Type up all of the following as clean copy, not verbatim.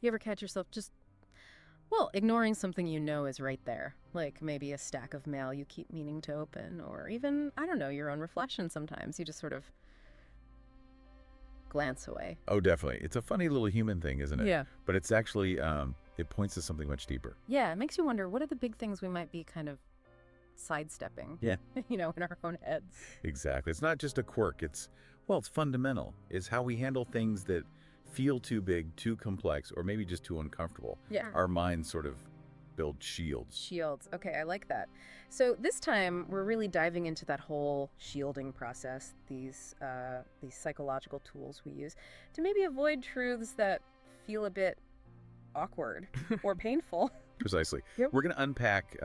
You ever catch yourself just, well, ignoring something you know is right there? Like maybe a stack of mail you keep meaning to open, or even, I don't know, your own reflection sometimes. You just sort of glance away. Oh, definitely. It's a funny little human thing, isn't it? Yeah. But it's actually, it points to something much deeper. Yeah, it makes you wonder, what are the big things we might be kind of sidestepping, Yeah. in our own heads? Exactly. It's not just a quirk. It's fundamental. It's how we handle things that feel too big, too complex, or maybe just too uncomfortable. Yeah. Our minds sort of build shields. Shields. Okay, I like that. So this time we're really diving into that whole shielding process, these psychological tools we use to maybe avoid truths that feel a bit awkward or painful. Precisely. Yep. We're going to unpack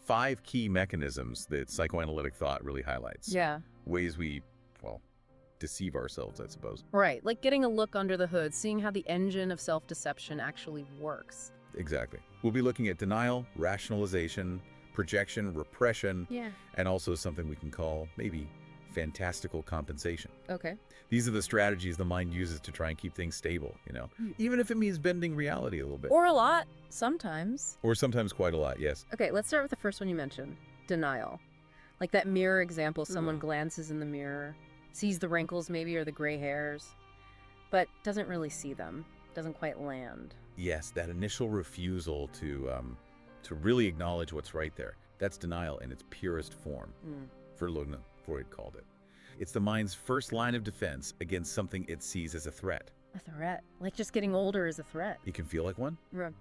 5 key mechanisms that psychoanalytic thought really highlights. Yeah. Ways we, well, deceive ourselves, I suppose. Right, like getting a look under the hood, seeing how the engine of self-deception actually works. Exactly. We'll be looking at denial, rationalization, projection, repression, Yeah. and also something we can call maybe fantastical compensation. Okay. These are the strategies the mind uses to try and keep things stable, even if it means bending reality a little bit. Or a lot, sometimes. Or sometimes quite a lot, yes. Okay, let's start with the first one you mentioned, denial. Like that mirror example, someone glances in the mirror, sees the wrinkles maybe or the gray hairs, but doesn't really see them, doesn't quite land. Yes, that initial refusal to really acknowledge what's right there. That's denial in its purest form. Freud called it. It's the mind's first line of defense against something it sees as a threat. A threat. Like just getting older is a threat. It can feel like one. Right.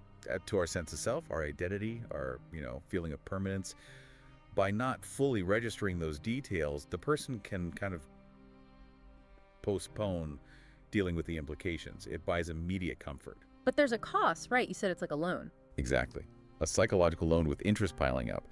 To our sense of self, our identity, our feeling of permanence. By not fully registering those details, the person can kind of postpone dealing with the implications. It buys immediate comfort. But there's a cost, right? You said it's like a loan. Exactly. A psychological loan with interest piling up.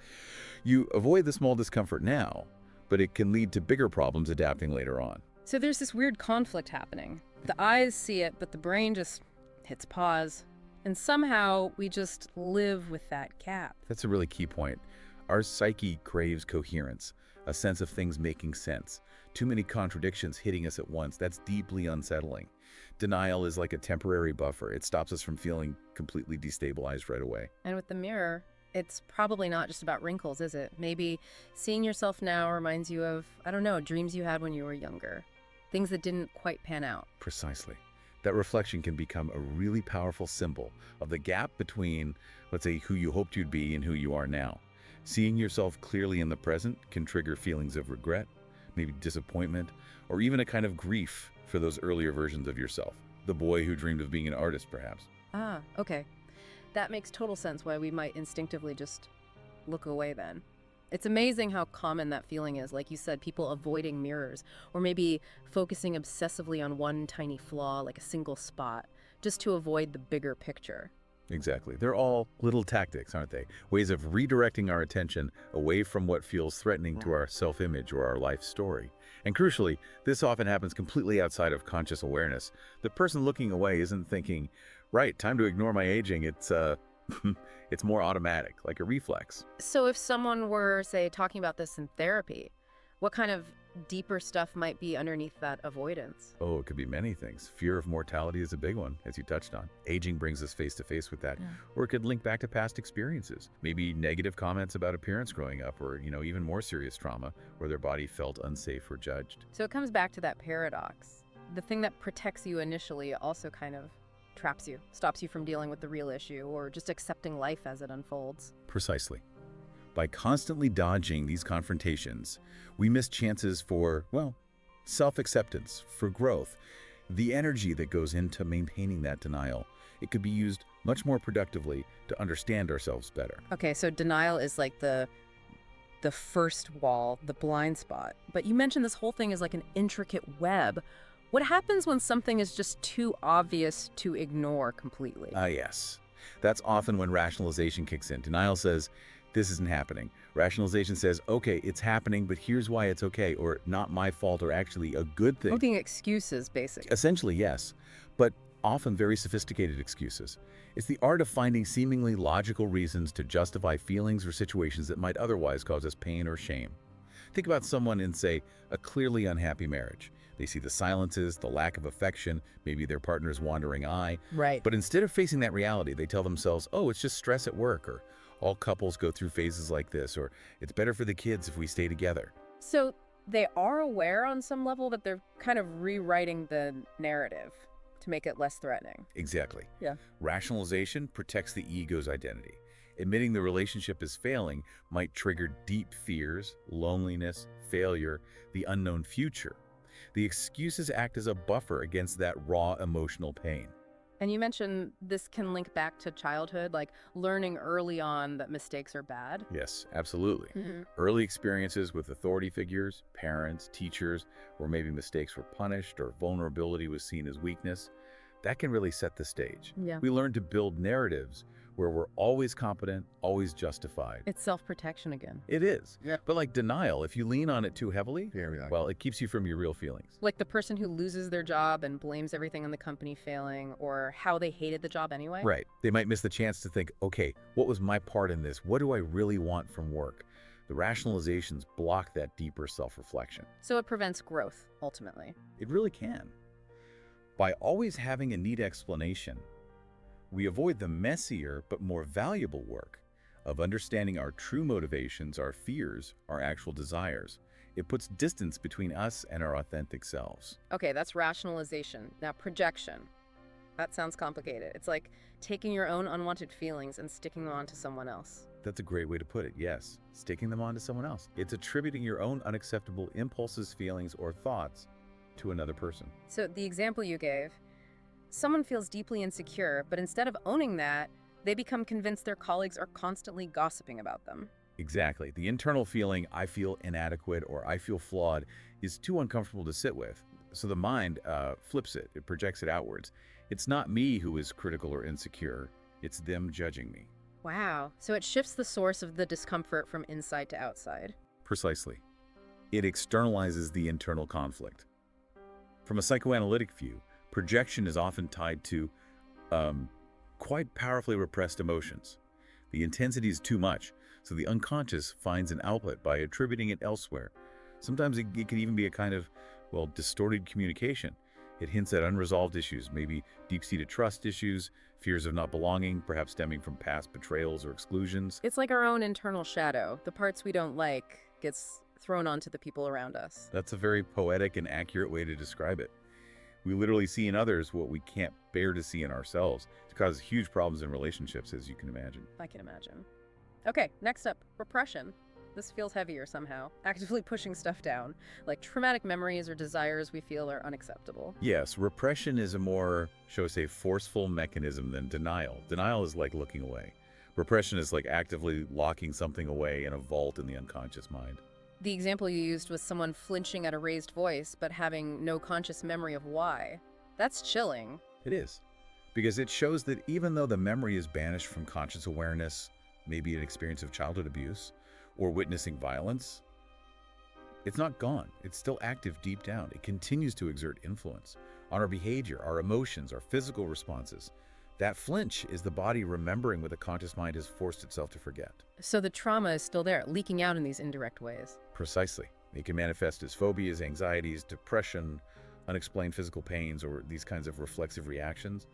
You avoid the small discomfort now, but it can lead to bigger problems adapting later on. So there's this weird conflict happening. The eyes see it, but the brain just hits pause. And somehow we just live with that gap. That's a really key point. Our psyche craves coherence, a sense of things making sense. Too many contradictions hitting us at once. That's deeply unsettling. Denial is like a temporary buffer. It stops us from feeling completely destabilized right away. And with the mirror, it's probably not just about wrinkles, is it? Maybe seeing yourself now reminds you of, I don't know, dreams you had when you were younger. Things that didn't quite pan out. Precisely. That reflection can become a really powerful symbol of the gap between, let's say, who you hoped you'd be and who you are now. Seeing yourself clearly in the present can trigger feelings of regret, maybe disappointment, or even a kind of grief for those earlier versions of yourself. The boy who dreamed of being an artist, perhaps. Ah, okay. That makes total sense why we might instinctively just look away then. It's amazing how common that feeling is. Like you said, people avoiding mirrors, or maybe focusing obsessively on one tiny flaw, like a single spot, just to avoid the bigger picture. Exactly. They're all little tactics, aren't they? Ways of redirecting our attention away from what feels threatening to our self-image or our life story. And crucially, this often happens completely outside of conscious awareness. The person looking away isn't thinking, right, time to ignore my aging. It's it's more automatic, like a reflex. So if someone were, say, talking about this in therapy, what kind of deeper stuff might be underneath that avoidance? Oh, it could be many things. Fear of mortality is a big one, as you touched on. Aging brings us face to face with that. Yeah. Or it could link back to past experiences. Maybe negative comments about appearance growing up, or, even more serious trauma where their body felt unsafe or judged. So it comes back to that paradox. The thing that protects you initially also kind of traps you, stops you from dealing with the real issue or just accepting life as it unfolds. Precisely. By constantly dodging these confrontations, we miss chances for, self-acceptance, for growth. The energy that goes into maintaining that denial, it could be used much more productively to understand ourselves better. Okay, so denial is like the first wall, the blind spot. But you mentioned this whole thing is like an intricate web. What happens when something is just too obvious to ignore completely? Yes. That's often when rationalization kicks in. Denial says, this isn't happening. Rationalization says, okay, it's happening, but here's why it's okay, or not my fault, or actually a good thing. Looking excuses, basically. Essentially, yes, but often very sophisticated excuses. It's the art of finding seemingly logical reasons to justify feelings or situations that might otherwise cause us pain or shame. Think about someone in, say, a clearly unhappy marriage. They see the silences, the lack of affection, maybe their partner's wandering eye. Right. But instead of facing that reality, they tell themselves, oh, it's just stress at work, or all couples go through phases like this, or it's better for the kids if we stay together. So they are aware on some level that they're kind of rewriting the narrative to make it less threatening. Exactly. Yeah. Rationalization protects the ego's identity. Admitting the relationship is failing might trigger deep fears, loneliness, failure, the unknown future. The excuses act as a buffer against that raw emotional pain. And you mentioned this can link back to childhood, like learning early on that mistakes are bad. Yes, absolutely. Mhm. Early experiences with authority figures, parents, teachers, where maybe mistakes were punished or vulnerability was seen as weakness, that can really set the stage. Yeah. We learn to build narratives where we're always competent, always justified. It's self-protection again. It is. Yeah. But like denial, if you lean on it too heavily, Yeah. well, it keeps you from your real feelings. Like the person who loses their job and blames everything on the company failing or how they hated the job anyway. Right. They might miss the chance to think, okay, what was my part in this? What do I really want from work? The rationalizations block that deeper self-reflection. So it prevents growth, ultimately. It really can. By always having a neat explanation, we avoid the messier but more valuable work of understanding our true motivations, our fears, our actual desires. It puts distance between us and our authentic selves. Okay, that's rationalization. Now, projection. That sounds complicated. It's like taking your own unwanted feelings and sticking them onto someone else. That's a great way to put it, yes. Sticking them onto someone else. It's attributing your own unacceptable impulses, feelings, or thoughts to another person. So the example you gave, someone feels deeply insecure, but instead of owning that, they become convinced their colleagues are constantly gossiping about them. Exactly. The internal feeling, I feel inadequate or I feel flawed, is too uncomfortable to sit with. So the mind flips it. It projects it outwards. It's not me who is critical or insecure. It's them judging me. Wow. So it shifts the source of the discomfort from inside to outside. Precisely. It externalizes the internal conflict. From a psychoanalytic view, projection is often tied to quite powerfully repressed emotions. The intensity is too much, so the unconscious finds an outlet by attributing it elsewhere. Sometimes it can even be a kind of, well, distorted communication. It hints at unresolved issues, maybe deep-seated trust issues, fears of not belonging, perhaps stemming from past betrayals or exclusions. It's like our own internal shadow. The parts we don't like gets thrown onto the people around us. That's a very poetic and accurate way to describe it. We literally see in others what we can't bear to see in ourselves. It causes huge problems in relationships, as you can imagine. I can imagine. Okay, next up, repression. This feels heavier somehow. Actively pushing stuff down, like traumatic memories or desires we feel are unacceptable. Yes, repression is a more, shall we say, forceful mechanism than denial. Denial is like looking away. Repression is like actively locking something away in a vault in the unconscious mind. The example you used was someone flinching at a raised voice, but having no conscious memory of why. That's chilling. It is. Because it shows that even though the memory is banished from conscious awareness, maybe an experience of childhood abuse, or witnessing violence, it's not gone. It's still active deep down. It continues to exert influence on our behavior, our emotions, our physical responses. That flinch is the body remembering what the conscious mind has forced itself to forget. So the trauma is still there, leaking out in these indirect ways. Precisely. It can manifest as phobias, anxieties, depression, unexplained physical pains, or these kinds of reflexive reactions.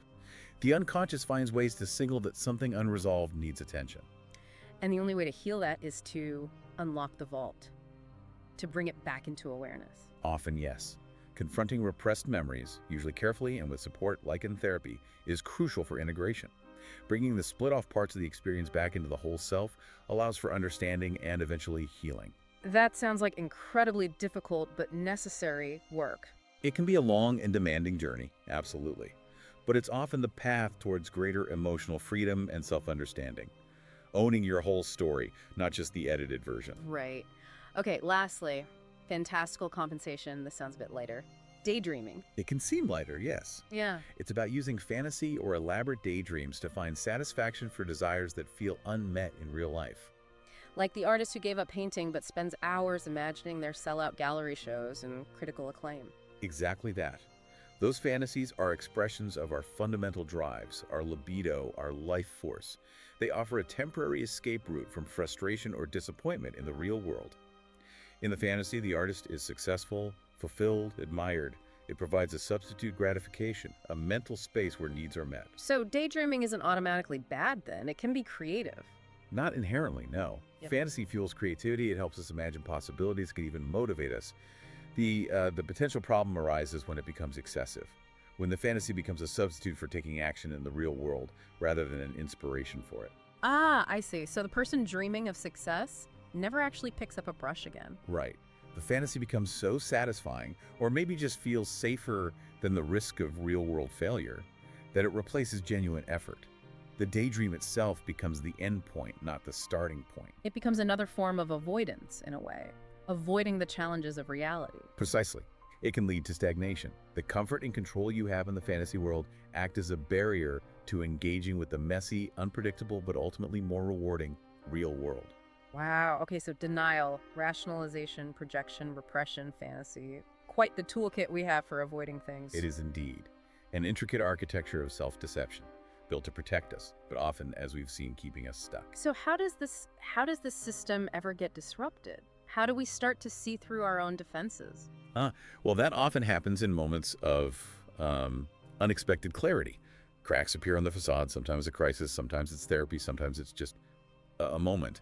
The unconscious finds ways to signal that something unresolved needs attention. And the only way to heal that is to unlock the vault, to bring it back into awareness. Often, yes. Confronting repressed memories, usually carefully and with support like in therapy, is crucial for integration. Bringing the split-off parts of the experience back into the whole self allows for understanding and eventually healing. That sounds like incredibly difficult but necessary work. It can be a long and demanding journey, absolutely. But it's often the path towards greater emotional freedom and self-understanding. Owning your whole story, not just the edited version. Right. Okay, lastly, fantastical compensation. This sounds a bit lighter. Daydreaming. It can seem lighter, yes. Yeah. It's about using fantasy or elaborate daydreams to find satisfaction for desires that feel unmet in real life. Like the artist who gave up painting but spends hours imagining their sellout gallery shows and critical acclaim. Exactly that. Those fantasies are expressions of our fundamental drives, our libido, our life force. They offer a temporary escape route from frustration or disappointment in the real world. In the fantasy, the artist is successful, fulfilled, admired. It provides a substitute gratification, a mental space where needs are met. So daydreaming isn't automatically bad then. It can be creative. Not inherently, no. Yep. Fantasy fuels creativity. It helps us imagine possibilities, can even motivate us. The potential problem arises when it becomes excessive, when the fantasy becomes a substitute for taking action in the real world rather than an inspiration for it. Ah, I see. So the person dreaming of success never actually picks up a brush again. Right. The fantasy becomes so satisfying, or maybe just feels safer than the risk of real-world failure, that it replaces genuine effort. The daydream itself becomes the end point, not the starting point. It becomes another form of avoidance, in a way, avoiding the challenges of reality. Precisely. It can lead to stagnation. The comfort and control you have in the fantasy world act as a barrier to engaging with the messy, unpredictable, but ultimately more rewarding real world. Wow. Okay, so denial, rationalization, projection, repression, fantasy. Quite the toolkit we have for avoiding things. It is indeed an intricate architecture of self-deception, built to protect us, but often, as we've seen, keeping us stuck. So how does this system ever get disrupted? How do we start to see through our own defenses? Well, that often happens in moments of unexpected clarity. Cracks appear on the facade, sometimes a crisis, sometimes it's therapy, sometimes it's just a moment.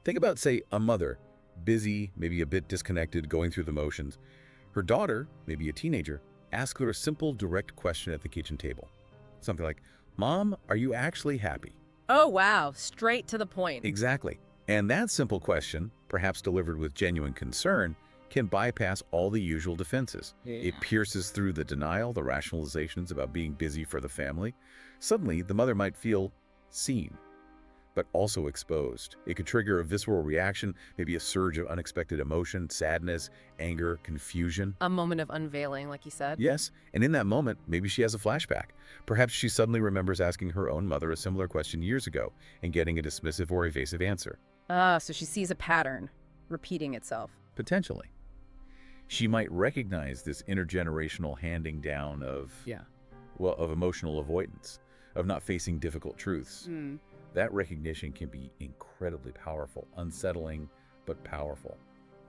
Think about, say, a mother, busy, maybe a bit disconnected, going through the motions. Her daughter, maybe a teenager, asks her a simple, direct question at the kitchen table. Something like, "Mom, are you actually happy?" Oh, wow. Straight to the point. Exactly. And that simple question, perhaps delivered with genuine concern, can bypass all the usual defenses. It pierces through the denial, the rationalizations about being busy for the family. Suddenly, the mother might feel seen, but also exposed. It could trigger a visceral reaction, maybe a surge of unexpected emotion, sadness, anger, confusion. A moment of unveiling, like you said. Yes, and in that moment, maybe she has a flashback. Perhaps she suddenly remembers asking her own mother a similar question years ago and getting a dismissive or evasive answer. So she sees a pattern repeating itself. Potentially. She might recognize this intergenerational handing down of emotional avoidance, of not facing difficult truths. That recognition can be incredibly powerful, unsettling, but powerful.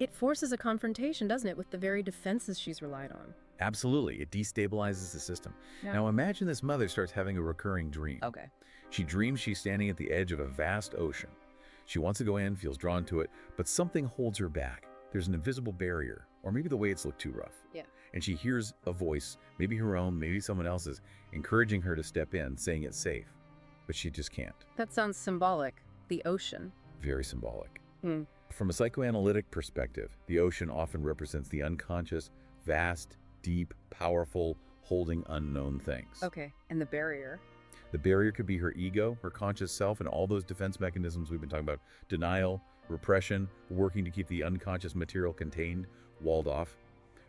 It forces a confrontation, doesn't it, with the very defenses she's relied on. Absolutely. It destabilizes the system. Yeah. Now imagine this mother starts having a recurring dream. Okay. She dreams she's standing at the edge of a vast ocean. She wants to go in, feels drawn to it, but something holds her back. There's an invisible barrier, or maybe the waves look too rough. Yeah. And she hears a voice, maybe her own, maybe someone else's, encouraging her to step in, saying it's safe. But she just can't. That sounds symbolic. The ocean. Very symbolic. From a psychoanalytic perspective, the ocean often represents the unconscious, vast, deep, powerful, holding unknown things. Okay. And the barrier? The barrier could be her ego, her conscious self, and all those defense mechanisms we've been talking about. Denial, repression, working to keep the unconscious material contained, walled off,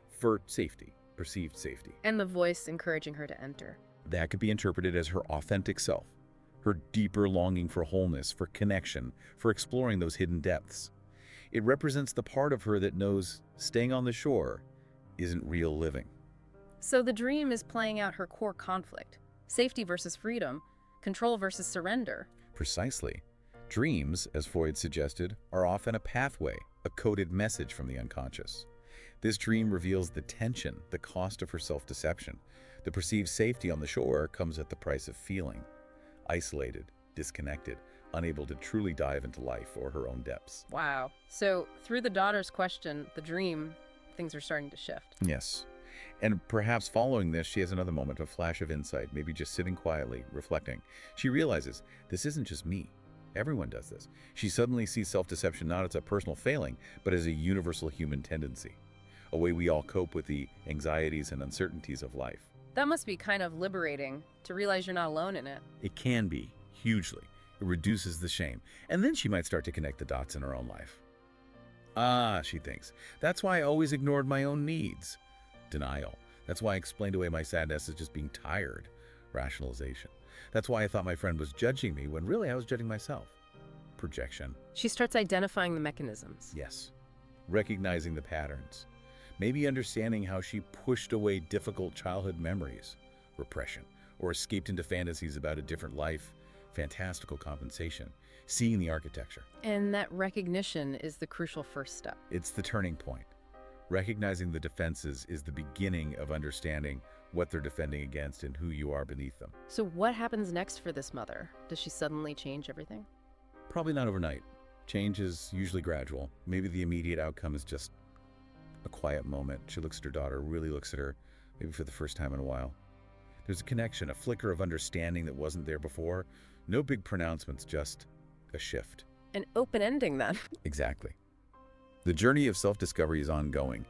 for safety, perceived safety. And the voice encouraging her to enter. That could be interpreted as her authentic self, her deeper longing for wholeness, for connection, for exploring those hidden depths. It represents the part of her that knows staying on the shore isn't real living. So the dream is playing out her core conflict. Safety versus freedom, control versus surrender. Precisely. Dreams, as Freud suggested, are often a pathway, a coded message from the unconscious. This dream reveals the tension, the cost of her self-deception. The perceived safety on the shore comes at the price of feeling isolated, disconnected, unable to truly dive into life or her own depths. Wow. So through the daughter's question, the dream, things are starting to shift. Yes. And perhaps following this, she has another moment, a flash of insight, maybe just sitting quietly, reflecting. She realizes, this isn't just me. Everyone does this. She suddenly sees self-deception not as a personal failing, but as a universal human tendency, a way we all cope with the anxieties and uncertainties of life. That must be kind of liberating to realize you're not alone in it. It can be, hugely. It reduces the shame. And then she might start to connect the dots in her own life. Ah, she thinks, that's why I always ignored my own needs. Denial. That's why I explained away my sadness as just being tired. Rationalization. That's why I thought my friend was judging me when really I was judging myself. Projection. She starts identifying the mechanisms. Yes. Recognizing the patterns. Maybe understanding how she pushed away difficult childhood memories. Repression. Or escaped into fantasies about a different life. Fantastical compensation. Seeing the architecture. And that recognition is the crucial first step. It's the turning point. Recognizing the defenses is the beginning of understanding what they're defending against and who you are beneath them. So what happens next for this mother? Does she suddenly change everything? Probably not overnight. Change is usually gradual. Maybe the immediate outcome is just a quiet moment. She looks at her daughter, really looks at her, maybe for the first time in a while. There's a connection, a flicker of understanding that wasn't there before. No big pronouncements, just a shift. An open ending then. Exactly. The journey of self-discovery is ongoing.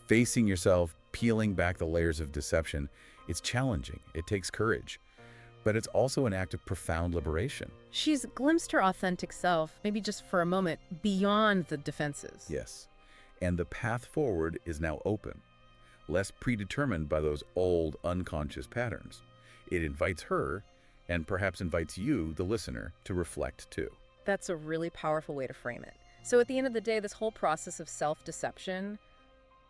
Facing yourself, peeling back the layers of deception, it's challenging. It takes courage. But it's also an act of profound liberation. She's glimpsed her authentic self, maybe just for a moment, beyond the defenses. Yes. And the path forward is now open, less predetermined by those old, unconscious patterns. It invites her, and perhaps invites you, the listener, to reflect too. That's a really powerful way to frame it. So at the end of the day, this whole process of self-deception,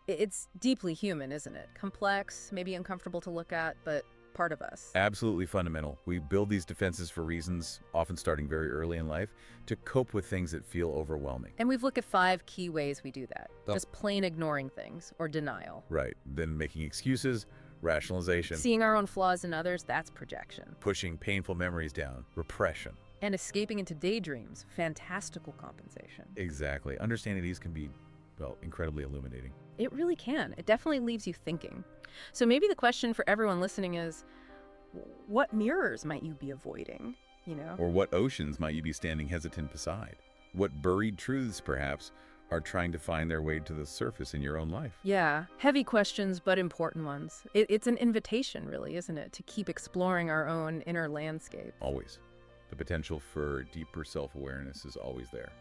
it's deeply human, isn't it? Complex, maybe uncomfortable to look at, but part of us. Absolutely fundamental. We build these defenses for reasons, often starting very early in life, to cope with things that feel overwhelming. And we've looked at 5 key ways we do that. Oh. Just plain ignoring things or denial. Right. Then making excuses, rationalization, Seeing our own flaws in others, that's projection. pushing painful memories down, repression. And escaping into daydreams, fantastical compensation. Exactly. Understanding these can be, well, incredibly illuminating. It really can. It definitely leaves you thinking. So maybe the question for everyone listening is, what mirrors might you be avoiding? You know? Or what oceans might you be standing hesitant beside? What buried truths, perhaps, are trying to find their way to the surface in your own life? Yeah, heavy questions, but important ones. It's an invitation, really, isn't it, to keep exploring our own inner landscape. Always. The potential for deeper self-awareness is always there.